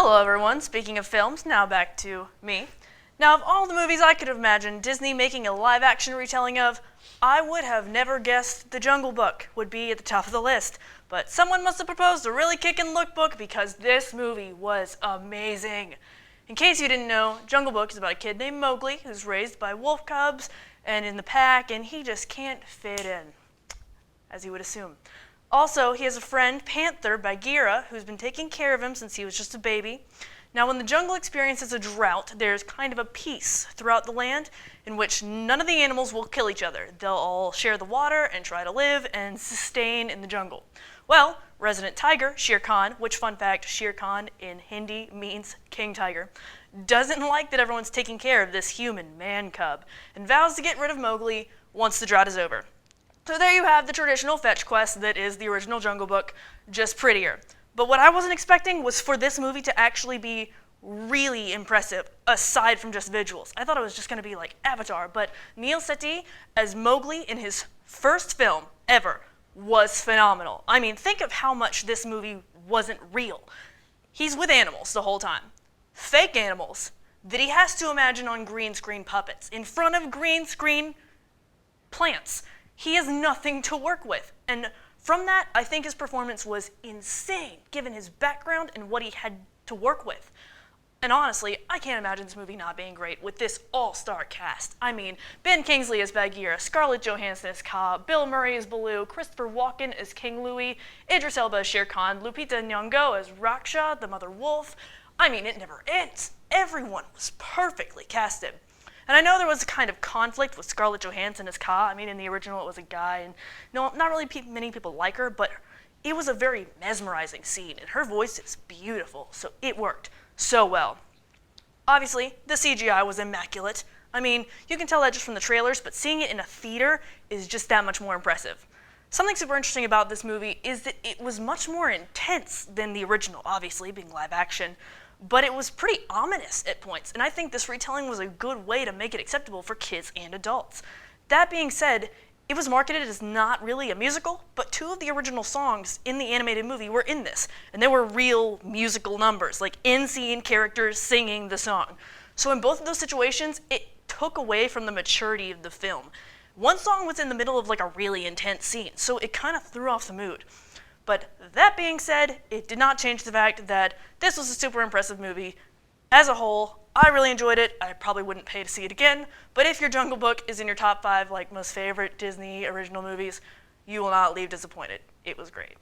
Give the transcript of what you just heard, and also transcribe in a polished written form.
Hello everyone, speaking of films, now back to me. Now of all the movies I could have imagined Disney making a live-action retelling of, I would have never guessed The Jungle Book would be at the top of the list. But someone must have proposed a really kickin' lookbook because this movie was amazing. In case you didn't know, Jungle Book is about a kid named Mowgli who's raised by wolf cubs and in the pack, and he just can't fit in, as you would assume. Also, he has a friend, Panther Bagheera, who's been taking care of him since he was just a baby. Now, when the jungle experiences a drought, there's kind of a peace throughout the land in which none of the animals will kill each other. They'll all share the water and try to live and sustain in the jungle. Well, resident tiger, Shere Khan, which, fun fact, Shere Khan in Hindi means king tiger, doesn't like that everyone's taking care of this human man cub and vows to get rid of Mowgli once the drought is over. So there you have the traditional fetch quest that is the original Jungle Book, just prettier. But what I wasn't expecting was for this movie to actually be really impressive, aside from just visuals. I thought it was just going to be like Avatar, but Neil Sethi as Mowgli in his first film ever was phenomenal. I mean, think of how much this movie wasn't real. He's with animals the whole time. Fake animals that he has to imagine on green screen puppets, in front of green screen plants. He has nothing to work with. And from that, I think his performance was insane, given his background and what he had to work with. And honestly, I can't imagine this movie not being great with this all-star cast. I mean, Ben Kingsley as Bagheera, Scarlett Johansson as Kaa, Bill Murray as Baloo, Christopher Walken as King Louie, Idris Elba as Shere Khan, Lupita Nyong'o as Raksha, the mother wolf. I mean, it never ends. Everyone was perfectly casted. And I know there was a kind of conflict with Scarlett Johansson as Kaa. I mean, in the original it was a guy, and no, not really many people like her, but it was a very mesmerizing scene, and her voice is beautiful, so it worked so well. Obviously, the CGI was immaculate. I mean, you can tell that just from the trailers, but seeing it in a theater is just that much more impressive. Something super interesting about this movie is that it was much more intense than the original, obviously, being live action, but it was pretty ominous at points, and I think this retelling was a good way to make it acceptable for kids and adults. That being said, it was marketed as not really a musical, but two of the original songs in the animated movie were in this, and they were real musical numbers, like in-scene characters singing the song. So in both of those situations, it took away from the maturity of the film. One song was in the middle of like a really intense scene, so it kind of threw off the mood. But that being said, it did not change the fact that this was a super impressive movie. As a whole, I really enjoyed it. I probably wouldn't pay to see it again, but if your Jungle Book is in your top 5 like most favorite Disney original movies, you will not leave disappointed. It was great.